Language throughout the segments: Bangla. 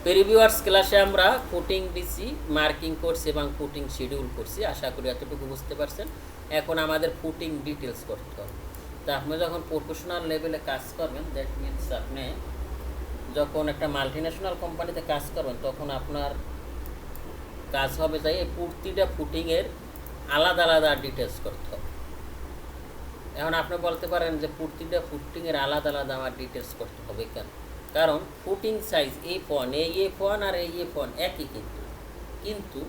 প্রিভিউয়ার্স ক্লাসে আমরা ফুটিং দিছি, মার্কিং করছি এবং ফুটিং শিডিউল করছি। আশা করি এতটুকু বুঝতে পারছেন। এখন আমাদের ফুটিং ডিটেলস করতে হবে। তা আপনি যখন প্রফেশনাল লেভেলে কাজ করবেন, দ্যাট মিনস আপনি যখন একটা মাল্টিন্যাশনাল কোম্পানিতে কাজ করবেন, তখন আপনার কাজ হবে যাই এই প্রতিটা ফুটিংয়ের আলাদা আলাদা ডিটেলস করতে হবে। এখন আপনি বলতে পারেন যে প্রতিটা ফুটিংয়ের আলাদা আলাদা আমার ডিটেলস করতে হবে কেন? কারণ ফুটিং সাইজ F1, এই F1 আর এই F1 একই, কিন্তু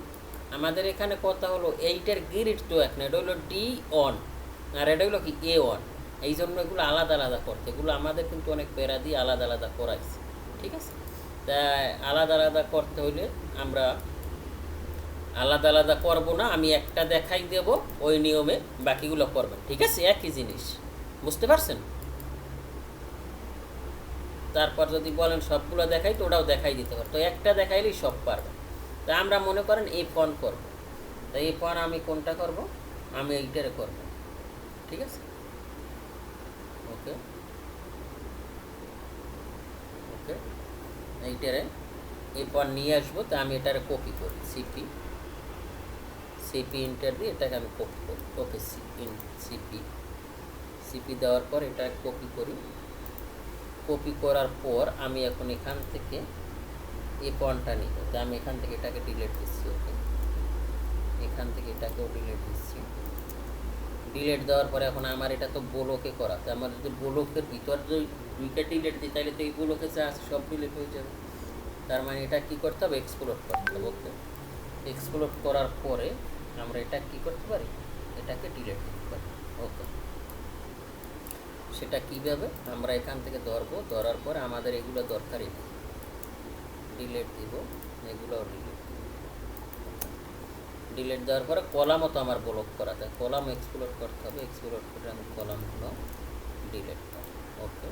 আমাদের এখানে কথা হলো এইটার গ্রিড তো এক না, এটা হলো D1 আর এটা হলো কি A1। এই জন্য এগুলো আলাদা আলাদা করতে, এগুলো আমাদের কিন্তু অনেক প্যারা দিয়ে আলাদা আলাদা করাইছে, ঠিক আছে? তাই আলাদা আলাদা করতে হইলে আমরা আলাদা আলাদা করব না, আমি একটা দেখাই দেব, ওই নিয়মে বাকিগুলো করবেন, ঠিক আছে? একই জিনিস, বুঝতে পারছেন? তারপর যদি বলেন সবগুলো দেখাই, তো ওটাও দেখাই দিতে পারো, তো একটা দেখাইলেই সব পারবেন। তা আমরা মনে করেন F1 করব, তাই F1 আমি কোনটা করব? আমি এইটারে করব, ঠিক আছে? ওকে ওকে, এইটারে F1 নিয়ে আসবো। তা আমি এটারে কপি করি, সিপি ইন্টার দিয়ে এটাকে আমি কপি করি। ওকে, সিপি দেওয়ার পর এটা কপি করি। কপি করার পর আমি এখন এখান থেকে F1টা নিব, তো আমি এখান থেকে এটাকে ডিলিট দিচ্ছি। ওকে, এখান থেকে এটাকেও ডিলিট দিচ্ছি। ডিলিট দেওয়ার পরে এখন আমার এটা তো ব্লকে করা, তো আমার যদি ব্লকের ভিতর যদি দুইটা ডিলিট দিই, তাহলে তো এই ব্লকে যা আছে সব ডিলিট হয়ে যাবে। তার মানে এটা কী করতে হবে? এক্সপ্লোর করতে হবে। ওকে, এক্সপ্লোর করার পরে আমরা এটা কী করতে পারি? এটাকে ডিলিট দিতে পারি। ওকে, সেটা কীভাবে? আমরা এখান থেকে ধরার পরে আমাদের এগুলো দরকারই নেই, ডিলিট দিব, এগুলোও ডিলিট দেওয়ার পরে কলামও তো আমার ব্লক করা যায়, কলাম এক্সপ্লোর করতে হবে। এক্সপ্লোর করে আমি কলামগুলো ডিলিট করি। ওকে,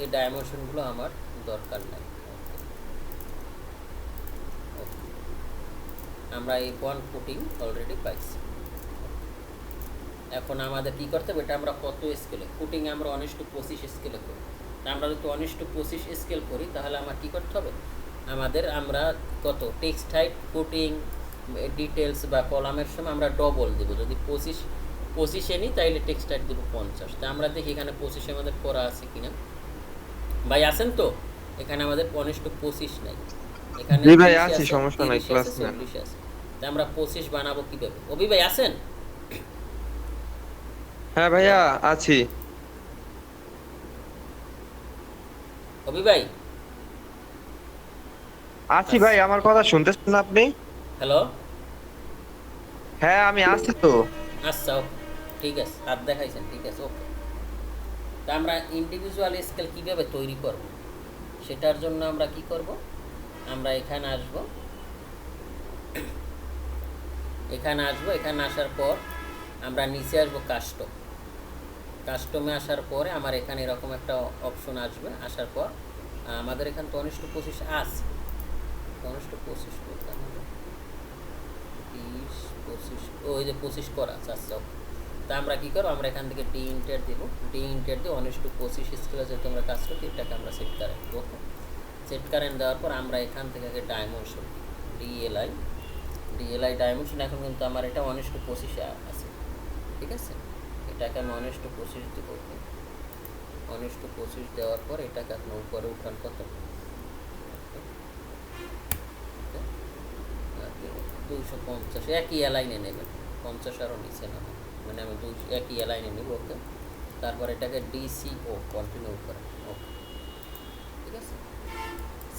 এই ডাইমেনশনগুলো আমার দরকার নাই। ওকে, আমরা এই F1 ফুটিং অলরেডি পাইছি। এখন আমাদের কী করতে হবে? এটা আমরা কত স্কেলে ফুটিং? আমরা 1:25 স্কেলে করি। আমরা যদি 1:25 স্কেল করি, তাহলে আমার কী করতে হবে? আমরা কত টেক্সট হাইট, ফুটিং ডিটেলস বা কলামের সময় আমরা ডবল দেব। যদি 25 নিই, তাইলে টেক্সট হাইট দেবো 50। তা আমরা দেখি এখানে 25 আমাদের করা আছে কিনা। ভাই আছেন তো? এখানে আমাদের 1:25 নাই, এখানে জি ভাই 20 আছি, আছে, সমস্যা নাই, 30 ক্লাস আছে, নেন। 40 আছে। তা আমরা 25 বানাবো কীভাবে? অভি ভাই আছেন? হ্যাঁ ভাইয়া আছি। অভি ভাই আছি ভাই, আচ্ছা, আমার কথা শুনতেছেন না আপনি? হ্যালো, হ্যাঁ আমি আছি তো। আচ্ছা ওকে, ঠিক আছে, হাত দেখাইছেন, ঠিক আছে। ওকে, তা আমরা ইন্ডিভিজুয়াল স্কেল কীভাবে তৈরি করব? সেটার জন্য আমরা কি করব? আমরা এখানে আসব, এখানে আসার পর আমরা নিচে আসবো কাস্টমে আসার পরে আমার এখানে এরকম একটা অপশন আসবে। আসার পর আমাদের এখানে তো 1:25 আছে, 1:25 করতে হবে, 20 25, ওই যে 25 করা আছে। আচ্ছা ওকে, তা আমরা কী করবো? আমরা এখান থেকে ডি ইন্টার দেবো, ডি ইন্টার দিয়ে 1:25 স্কেলে যেহেতু আমরা কাজ করছি, এটাকে আমরা সেট কারেন্ট দেবো। ওকে, সেট কারেন্ট দেওয়ার পর আমরা এখান থেকে আগে ডাইমেনশন ডিএলআই ডাইমেনশন, এখন কিন্তু আমার এটা 1:25 আছে, ঠিক আছে? এটাকে আমি 1:25 দেবো। 1:25 দেওয়ার পর এটাকে আপনি উপরে উঠান কত? 250, একই অ্যালাইনে নেবেন, 50 আরও নিচে না, মানে আমি একই অ্যালাইনে নেব। ওকে, তারপর এটাকে ডিসিও কন্টিনিউ করেন। ওকে, ঠিক আছে,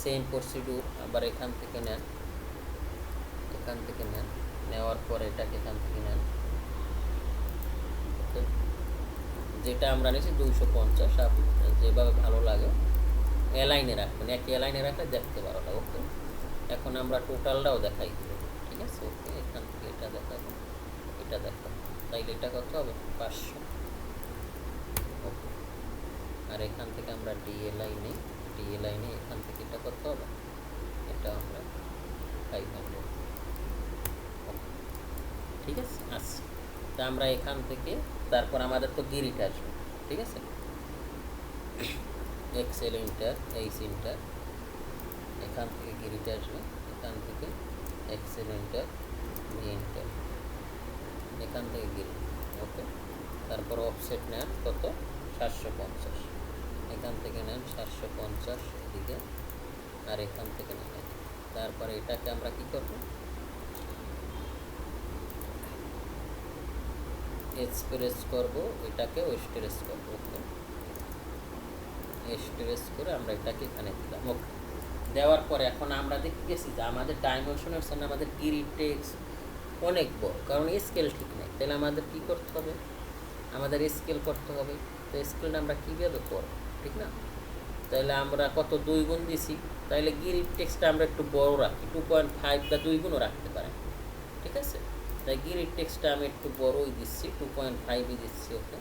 সেম প্রসিডিউর আবার এখান থেকে নেন, নেওয়ার পরে এটাকে এখান থেকে নেন। ওকে, যেটা আমরা নিয়েছি 250, আপনি যেভাবে ভালো লাগে অ্যালাইনে রাখবেন, একই অ্যালাইনে রাখলে দেখতে পারো না। ওকে, এখন আমরা টোটালটাও দেখাই দেবো, ঠিক আছে? ওকে, এখান থেকে এটা দেখাবো, তাইলে এটা কত হবে? 500। ওকে, আর এখান থেকে আমরা ডিএলআই নিই, এখান থেকে এটা কত হবে? এটা আমরা 500। ঠিক আছে, আচ্ছা, তা আমরা এখান থেকে তারপর আমাদের তো গিরিট আসবে, ঠিক আছে? এক্সেল ইন্টার, এইচ ইন্টার, এখান থেকে গিরিটে আসবে, এখান থেকে এক্সেল এন্টার, ভি এন্টার, এখান থেকে গিরি। ওকে, তারপর অফসেট নেন কত 750, এখান থেকে নেন 750 এদিকে, আর এখান থেকে নেন। তারপরে এটাকে আমরা কি করব, এক্সপ্রেস করব, এটাকে ওয়েস্টেরেস করব। ওকে, এক্সপ্রেস করে আমরা এটাকে এখানে দিলাম। ওকে, দেওয়ার পরে এখন আমরা দেখতে গেছি যে আমাদের ডাইমেনশনের সামনে আমাদের গিরিড টেক্সট অনেক বড়, কারণ স্কেল ঠিক নেই। তাহলে আমাদের কি করতে হবে, আমাদের স্কেল করতে হবে। তো স্কেলটা আমরা কীভাবে করব, ঠিক না? তাহলে আমরা কত 2 গুণ দিছি, তাহলে গিরিড টেক্সটটা আমরা একটু বড় রাখি, 2.5 বা 2 গুণও রাখতে পারেন, ঠিক আছে? তাই গিরিড টেক্সটটা আমি একটু বড়ই দিচ্ছি, 2.5ই দিচ্ছি। ওকে,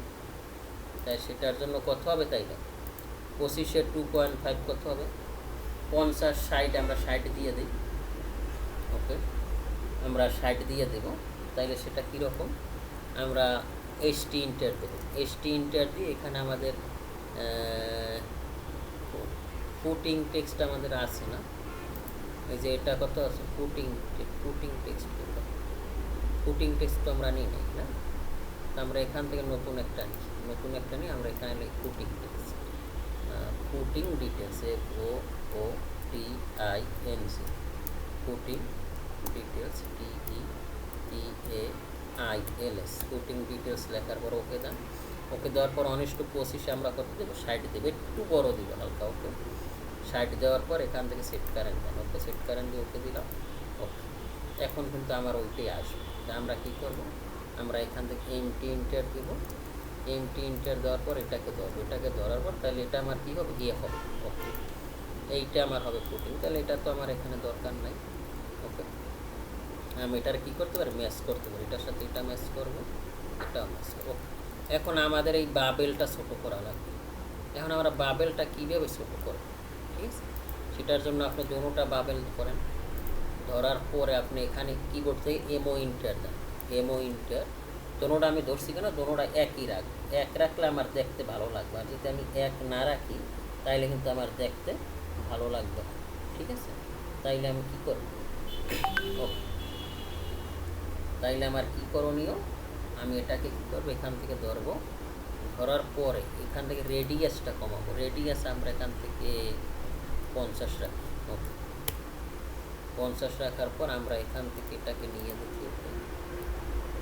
তাই সেটার জন্য কত হবে, তাই না 25-এর 2.5 কত হবে, 50, 60, আমরা 60 দিয়ে দিই। ওকে, আমরা 60 দিয়ে দেব। তাইলে সেটা কীরকম, আমরা এসটি ইন্টার দেবো, এসটি ইন্টার দিয়ে এখানে আমাদের ফুটিং টেক্সট আমাদের আছে না, এই যে এটা কত আছে, ফুটিং টেক্সট কত, ফুটিং টেক্সট তো আমরা নিই নাই না, তো আমরা এখান থেকে নতুন একটা নিই, আমরা এখানে লিখি footing text, footing details, FOOTING, footing details, DETAILS, footing details লেখার পর ওকে দেন। ওকে দেওয়ার পর 1:25 আমরা কত দেবো, 60 দেবো, একটু বড় দিব হালকা। ওকে, 60 দেওয়ার পর এখান থেকে সেট কারেন্ট দেন। ওকে, সেট কারেন্ট দিয়ে ওকে দিলাম। ওকে, এখন কিন্তু আমার ওইটাই আসবে। তা আমরা কী করব, আমরা এখান থেকে এমটি ইন্টার দেব, এমটি ইন্টার দেওয়ার পর এটাকে ধরবো, এটাকে ধরার পর তাহলে এটা আমার কী হবে, হবে। ওকে, এইটা আমার হবে ফুটিং, তাহলে এটা তো আমার এখানে দরকার নাই। ওকে, আমি এটার কী করতে পারি, ম্যাচ করতে পারি, এটার সাথে এটা ম্যাচ করবো, এটাও ম্যাচ করবো। এখন আমাদের এই বাবেলটা ছোটো করা লাগবে। এখন আমরা বাবেলটা কীভাবে ছোটো করব, ঠিক আছে? সেটার জন্য আপনি দোনোটা বাবেল করেন, ধরার পরে আপনি এখানে কিবোর্ড থেকে এমও ইন্টার দেন, এমও ইন্টার। দোনোটা আমি ধরছি কেন, দোনোটা একই রাখবো, এক রাখলে আমার দেখতে ভালো লাগবে, আর যদি আমি এক না রাখি তাইলে কিন্তু আমার দেখতে ভালো লাগবে না, ঠিক আছে? তাইলে আমি কী করব, ওকে, তাইলে আমার কী করণীয়, আমি এটাকে কী করবো, এখান থেকে ধরবো, ধরার পরে এখান থেকে রেডিয়াসটা কমাবো, রেডিয়াস আমরা এখান থেকে 50 রাখি। ওকে, 50 রাখার পর আমরা এখান থেকে এটাকে নিয়ে দেখি,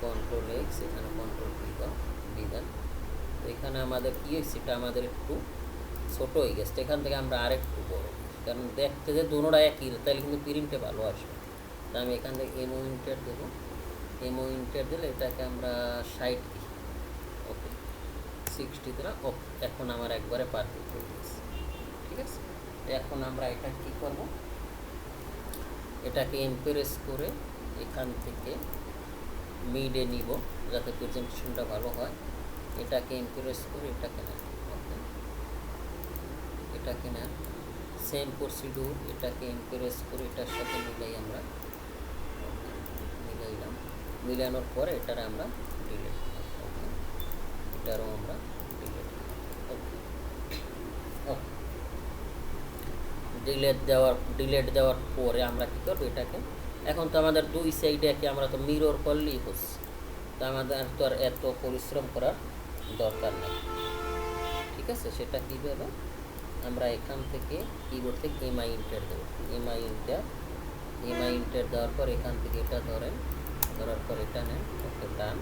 কন্ট্রোল এক্স, এখানে কন্ট্রোল ভি দেন। তো এখানে আমাদের কী হয়েছে, এটা আমাদের একটু ছোটো হয়ে গেছে, এখান থেকে আমরা আরেকটু বড়, কারণ দেখতে যে দুটোটা একই, তাহলে কিন্তু প্রিন্টে ভালো আসবে। তা আমি এখান থেকে এমও ইন্টার দেবো, এমও ইন্টার দিলে এটাকে আমরা 60 দিই। ওকে, 60 দিলাম। ওকে, এখন আমার একবারে পারফেক্ট হয়ে গেছে, ঠিক আছে? এখন আমরা এটা কী করব, এটাকে এমপ্রেস করে এখান থেকে মিডে নিব যাতে প্রেজেন্টেশনটা ভালো হয়। এটাকে এমপ্রেস করে এটাকে নেন। ওকে, এটাকে নেন, সেম প্রসিডিউর, এটাকে এমপ্রেস করে এটার সাথে মিলাই আমরা, মিলাইলাম, মিলানোর পরে এটার আমরা ডিলিট, ওকে, এটারও আমরা ডিলিট। ওকে, ওকে, ডিলেট দেওয়ার পরে আমরা কী করবো, এটাকে এখন তো আমাদের দুই সাইডে কি আমরা তো মিরর করলেই হচ্ছে, তো আমাদের তো আর এত পরিশ্রম করার দরকার নেই, ঠিক আছে? সেটা কীভাবে, আমরা এখান থেকে কিবোর্ড থেকে এমআই ইন্টার দেবো, এমআই ইন্টার দেওয়ার পর এখান থেকে এটা ধরেন, ধরার পর এটা নেন। ওকে, ডান।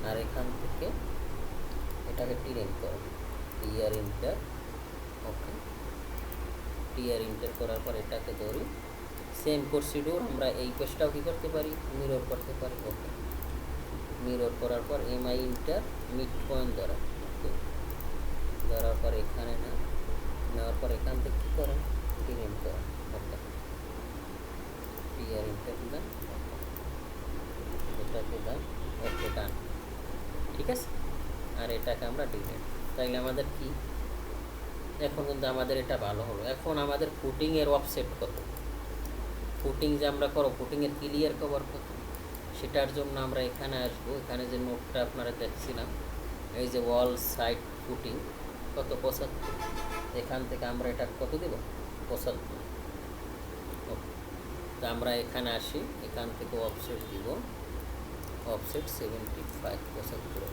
আর এখান থেকে এটাকে টিরেন করেন, টিআর ইন্টার। ওকে, টিআর ইন্টার করার পর এটাকে ধরি, সেম প্রসিডিউর আমরা এই পেজটাও কী করতে পারি, মিরর করতে পারি। ওকে, মিরর করার পর এমআই ইন্টার, মিড পয়েন্ট ধরা। ওকে, ধরার পর এখানে নেওয়ার পর এখান থেকে কী করেন, টিরেন করেন। ওকে, টিআর ইন্টার দেন, এটাকে দেন। ওকে, ডান, ঠিক আছে? আর এটাকে আমরা ডিলিট। তাইলে আমাদের কি, এখন কিন্তু আমাদের এটা ভালো হলো। এখন আমাদের ফুটিংয়ের অফসেট কত, ফুটিং যে আমরা করো, ফুটিংয়ের ক্লিয়ার কভার কত, সেটার জন্য আমরা এখানে আসবো। এখানে যে নোটটা আপনারা দেখছিলাম, এই যে ওয়াল সাইড ফুটিং কত, 75। এখান থেকে আমরা এটা কত দেব, 75। তো আমরা এখানে আসি, এখান থেকে অফসেট দিব, অফসেট 75 75।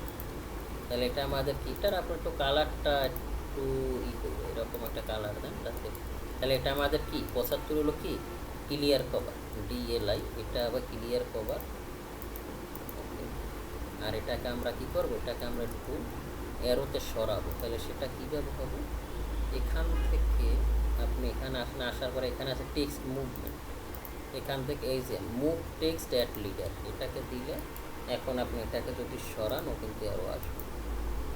তাহলে এটা আমাদের কি, এটার আপনার একটু কালারটা একটু করবো, এরকম একটা কালার দেন তাতে। তাহলে এটা আমাদের কি 75 হলো কি ক্লিয়ার কভার, DLI, এটা আবার ক্লিয়ার কভার। আর এটাকে আমরা কি করব, এটাকে আমরা একটু অ্যারোতে সরাবো। তাহলে সেটা কীভাবে হবে, এখান থেকে আপনি এখানে আসেন, আসার পরে এখানে আছে টেক্সট মুভমেন্ট, এখান থেকে এই যে মুভ টেক্সট অ্যাট লিডার, এটাকে দিলে এখন আপনি এটাকে যদি সরান ও কিন্তু আরও আসবে,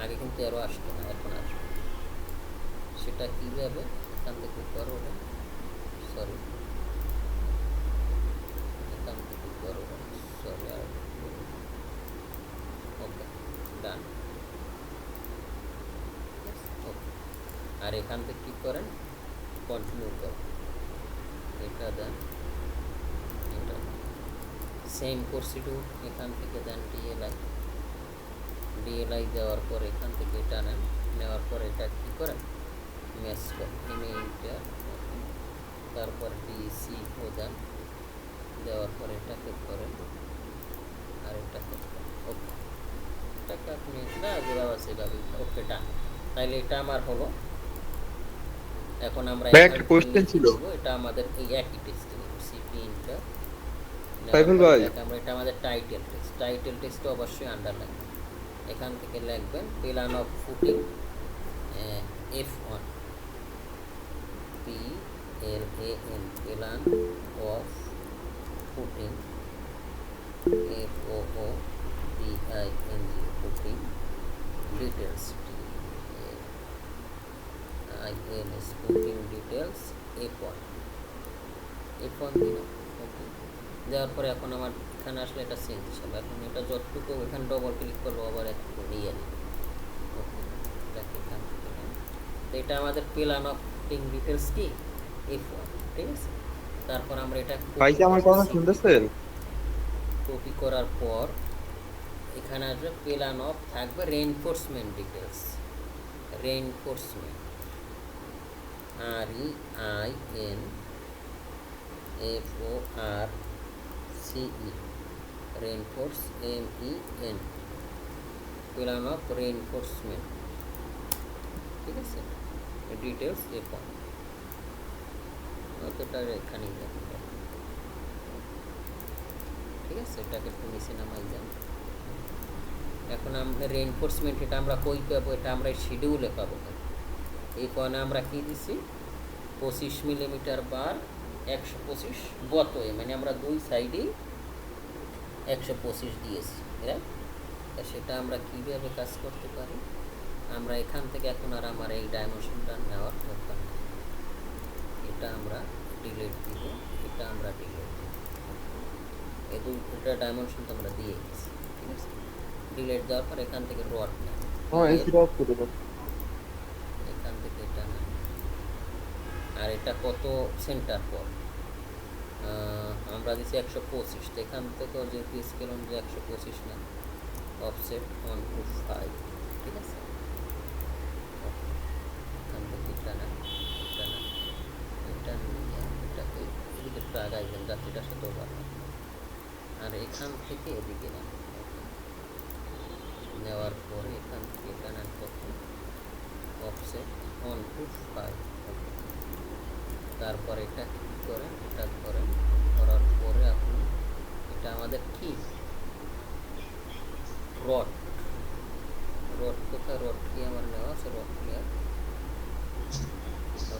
আগে কিন্তু আরও আসতো না, এখন আসবে। সেটা কীভাবে, এখান থেকে করো, সরি এখান থেকে করো, সরি আর ওকে ডান। ওকে, আর এখান থেকে কী করেন, কন্টিনিউ করেন, এটা দেন, এটা সেম প্রসিডিউর, এখান থেকে দেন DLI দেওয়ার পর এখান থেকে এটা নেন, নেওয়ার পর এটা কী করেন ম্যাচ করেন, ইন্টার, তারপর DC ও দেন, দেওয়ার পর এটাকে করেন আর এটাকে করেন। ওকে, এটাকে আপনি না যেভাবে সেভাবে, ওকে ডান। তাইলে এটা আমার হলো। এখন আমরা ভাই একটা কোশ্চেন ছিল এটা আমাদের এই একই টেক্সট CP ইন্টার, সাইফুল ভাই। আমরা এটা আমাদের টাইটেল টেক্সট, টাইটেল টেক্সটটা অবশ্যই আন্ডারলাইন, এখান থেকে লিখবেন plan of footing F1, PLAN, plan of footing, FOOTING, footing details, INS, footing details F1 দিলাম। ওকে, দেওয়ার পরে এখন আমার এখানে আসলে এটা চেঞ্জ হবে, এখন এটা যতটুকু এখানে ডবল ক্লিক করবো আবার একটু নিয়ে নিই। ওকে, এটাকে এখান থেকে নেন। তো এটা আমাদের প্ল্যান অফ ফুটিং ডিটেলস কি F1, ঠিক আছে। তারপর আমরা এটা ভাই কি আমার কথা শুনতেছেন? কপি করার পর এখানে আসবে প্ল্যান অফ, থাকবে reinforcement details, reinforcement REINFORCE, reinforce MEN, plan of reinforcement, ঠিক আছে, ডিটেলস F1। অতটা এখানেই দেখুন, ঠিক আছে, এটাকে একটু নিচে নামাই দেন। এখন আমরা রেইনফোর্সমেন্ট এটা আমরা কই পাবো, এটা আমরা শিডিউলে পাবো। এই পয়েন্টে আমরা কি দিছি 25 মিলিমিটার বার 125 বতয়ে, মানে আমরা দুই সাইডেই 125 দিয়েছি, রাইট। তা সেটা আমরা কীভাবে কাজ করতে পারি, আমরা এখান থেকে এখন আর আমার এই ডাইমেনশনটা নেওয়ার দরকার নেই, এটা আমরা ডিলিট দিব, এটা আমরা ডিলিট দিব, এই দুটা ডাইমেনশন তো আমরা দিয়ে গেছি, ঠিক আছে। ডিলিট দেওয়ার পর এখান থেকে রড নেন, এখান থেকে এটা নেন, আর এটা কত সেন্টার পর আমরা দিচ্ছি 125, তো এখান থেকেও যে স্কেল অনুযায়ী 125 নেন, অফসেট 125, ঠিক আছে। এখান থেকে এটা নেন, এটা নেন, এটা নিয়ে এটাকে এদিকে একটু আগাইবেন যাতে এটার সাথে ওভার হয়, আর এখান থেকে এদিকে নেন, নেওয়ার পরে এখান থেকে এটা নেন কত, অফসেট 125। তারপর এটা কী করেন, এটা করেন, করার পরে আপনি এটা আমাদের কি রড, রড কোথায়, রড কি আমার নেওয়া আছে, রড প্লেয়ার,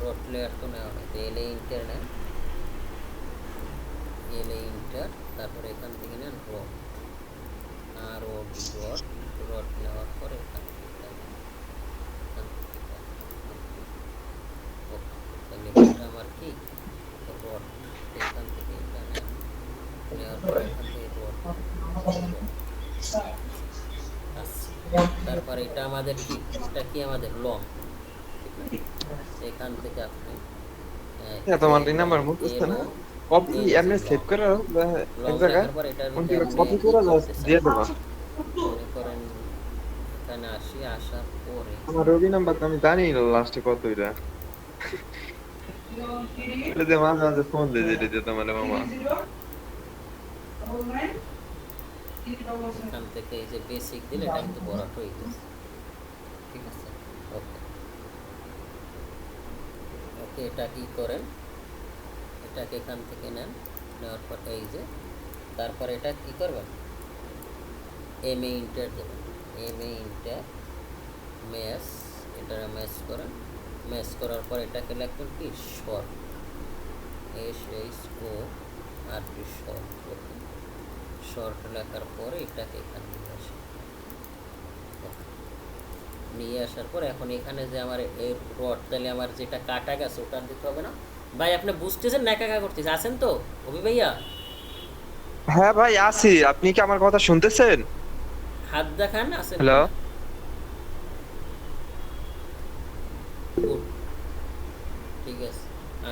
রড প্লেয়ার তো নেওয়া হয়, তো এলএ ইন্টার নেন, এলএ ইন্টার, তারপরে এখান থেকে নেন রড, আর রড, রড নেওয়ার পরে এখান থেকে তাহলে এটা আমার কি রড, এখান থেকে এটা নেওয়ার পরে এখান থেকে রড, তারপরে এটা আমাদের কি, এটা কি আমাদের লং, এখান থেকে আপনি তোমার এই নাম্বার মুখস্থ না, কপি এমনি সেভ করে এক জায়গায়, কপি করে দিয়ে দেবা। মনে করেন এখানে আসার পরে আমার রবি নাম্বার তো আমি জানি না লাস্টে কত এটা। এটা যে মাঝে মাঝে ফোন দিয়ে যেটা দিয়ে তোমার মামা। এখান থেকে এই যে বেসিক দিলে এটা কিন্তু ভরাট হয়ে গেছে। ঠিক আছে, ওকে ওকে। এটা কি করেন, এটাকে এখান থেকে নেন, নেওয়ার পর এই যে তারপর এটা কি করবেন, এম এ ইন্টার দেবেন, এম এ ইন্টার ম্যাচ, এটা ম্যাচ করেন, ম্যাচ করার পর এটাকে লিখবেন কি শর্ট, এস এইচ ও আর পি শর্ট। ওকে, শর্ট লেখার পরে এটাকে এখানে নিয়ে আসি, নিয়ে আসার পর এখন এখানে যে আমার এই রড, তাহলে আমার যেটা কাটা গেছে ওটা দিতে হবে না ভাই? আপনি বুঝতেছেন না, একা করতেছে আছেন তো অভি ভাইয়া? হ্যাঁ ভাই আছি, আপনি কি আমার কথা শুনতেছেন? হাত দেখান আছেন হ্যালো। কিনা। গুড, ঠিক আছে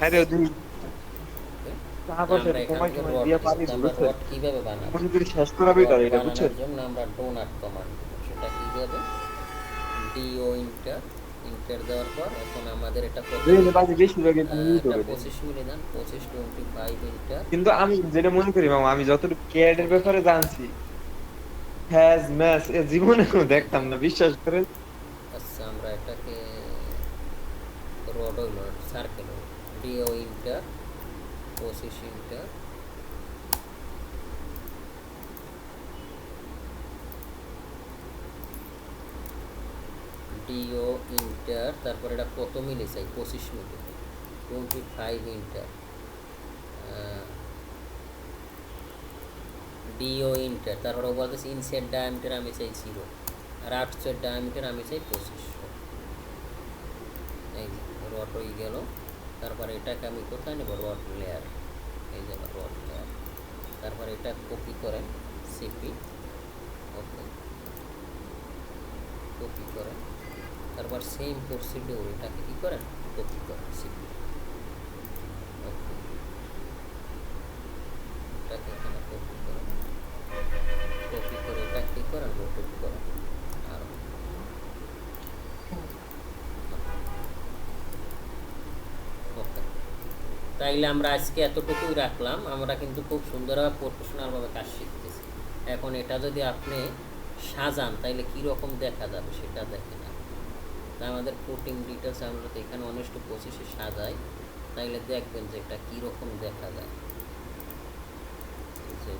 হ্যাঁ আচ্ছা। রে ওদিন ওকে, তারপর আমরা এখান সময় থেকে সময় রড দিয়ে নিচ্ছি, পারি তো আমরা বুঝছেন, রড কীভাবে বানাবো? মনে করি শেষ করাবে রড এটা বুঝছেন। বানানোর জন্য আমরা ডোনাট কমান্ড, সেটা কীভাবে, ডিও ইন্টার, ইন্টার দেওয়ার পর এখন আমাদের এটা বুঝলেন বাজে বেশিরভাগ এটা নিয়ে একটা করে দেন। 25 মিলি দেন, 25 25 ইন্টার। কিন্তু আমি যেটা মনে করি মামা, আমি যতটুকু ক্যাড এর ব্যাপারে জানছি, হ্যাজ ম্যাচ এ জীবনে কোনো দেখতাম না, বিশ্বাস করেন। আচ্ছা আমরা এটাকে রড হইল সার্কেল, ডিও ইন্টার 25 ইন্টার, ডিও ইন্টার, তারপর এটা কত মিলি চাই, 25 মিলি, 25 ইন্টার, ডিও ইন্টার, তারপরে বলতেছি ইনসাইড ডায়ামিটার আমি চাই 0, আর আউটসাইড ডায়ামিটার আমি চাই 25। এই যে রড হয়ে গেল। তারপরে এটাকে আমি কোথায় নেব, রড লেয়ার, এই যে রড লেয়ার, তারপরে এটা কপি করেন সিপি, ওকে কপি করেন, তারপর সেম প্রসিডিউর এটাকে কী করেন, কপি করেন সিপি, ওকে এটাকে এখানে কপি করেন, কপি করে এটা কী করেন, রোটেট করেন আর ওকে। তাইলে আমরা আজকে এতটুকুই রাখলাম, আমরা কিন্তু খুব সুন্দরভাবে প্রফেশনালভাবে কাজ শিখতেছি। এখন এটা যদি আপনি সাজান তাইলে কীরকম দেখা যাবে সেটা দেখেন। তা আমাদের কোটিং ডিটেলস আমরা যদি এখানে 1:25 সাজাই তাইলে দেখবেন যে এটা কীরকম দেখা যায়। যে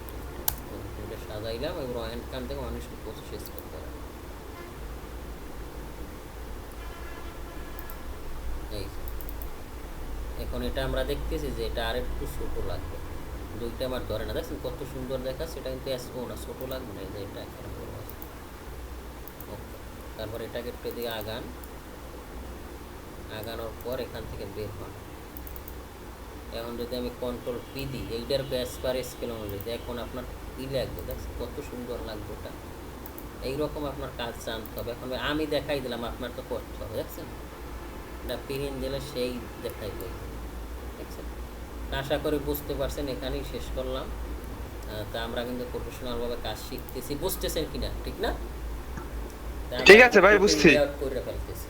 এটা সাজাইলাম, এবার হ্যান্ড কান থেকে 1:25 করতে হবে। এই এখন এটা আমরা দেখতেছি যে এটা আর একটু ছোটো লাগবে, দুইটা আমার ধরে না, দেখছেন কত সুন্দর দেখাচ্ছে, এটা কিন্তু এসও না, ছোটো লাগবে না, যে এটা এখানে বড় আছে। ওকে, তারপর এটাকে একটু দিয়ে আগান, আগানোর পর এখান থেকে বের হন। এখন যদি আমি কন্ট্রোল পি দিই, এইটার ব্যাস পার স্কেল অনুযায়ী এখন আপনার কী লাগবে, দেখছেন কত সুন্দর লাগবে ওটা। এইরকম আপনার কাজ জানতে হবে। এখন আমি দেখাই দিলাম, আপনার তো করতে হবে, দেখছেন এটা প্রিন্ট দিলে সেই দেখাই দেয়, দেখছেন। আশা করি বুঝতে পারছেন, এখানেই শেষ করলাম। তা আমরা কিন্তু প্রফেশনালভাবে কাজ শিখতেছি, বুঝতেছেন কিনা, ঠিক না? ঠিক আছে ভাই, বুঝছি। করে ফেলতেছি।